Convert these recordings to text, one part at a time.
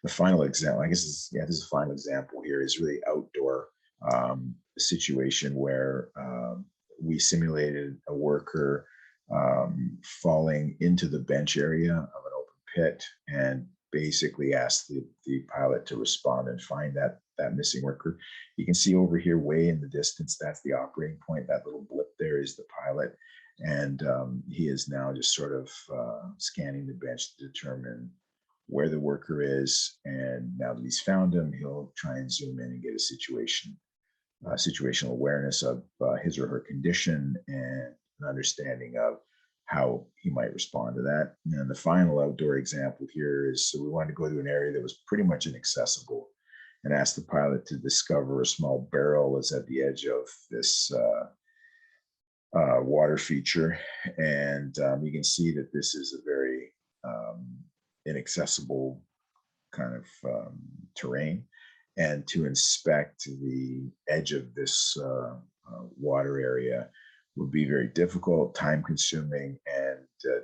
the final example, I guess, this is a final example here, is really outdoor situation where we simulated a worker falling into the bench area of an open pit, and basically asked the pilot to respond and find that missing worker. You can see over here, way in the distance, that's the operating point. That little blip there is the pilot, and he is now just sort of scanning the bench to determine where the worker is. And now that he's found him, he'll try and zoom in and get a situational awareness of his or her condition and an understanding of how he might respond to that. And the final outdoor example here is, so we wanted to go to an area that was pretty much inaccessible, and asked the pilot to discover a small barrel that's at the edge of this water feature. And you can see that this is a very inaccessible kind of terrain. And to inspect the edge of this water area would be very difficult, time consuming, and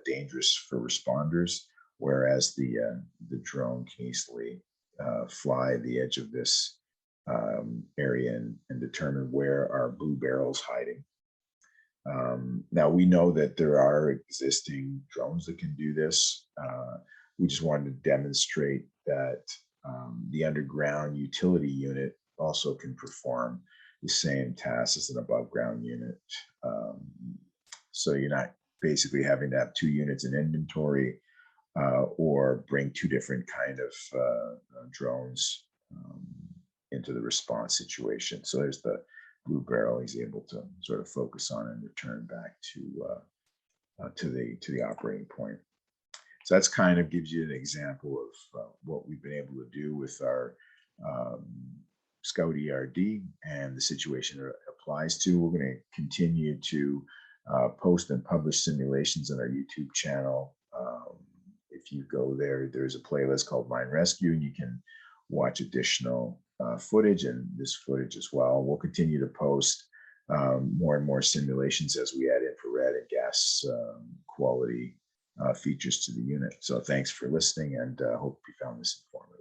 dangerous for responders, whereas the drone can easily fly the edge of this area and determine where our blue barrel's hiding. Now, we know that there are existing drones that can do this. We just wanted to demonstrate that the underground utility unit also can perform the same tasks as an above ground unit. So you're not basically having to have two units in inventory or bring two different kind of drones into the response situation. So there's the blue barrel he's able to sort of focus on and return back to the operating point. So that's kind of gives you an example of what we've been able to do with our Scout ERD and the situation it applies to. We're going to continue to post and publish simulations on our YouTube channel. If you go there, there's a playlist called Mine Rescue, and you can watch additional footage and this footage as well. We'll continue to post more and more simulations as we add infrared and gas quality features to the unit. So thanks for listening, and hope you found this informative.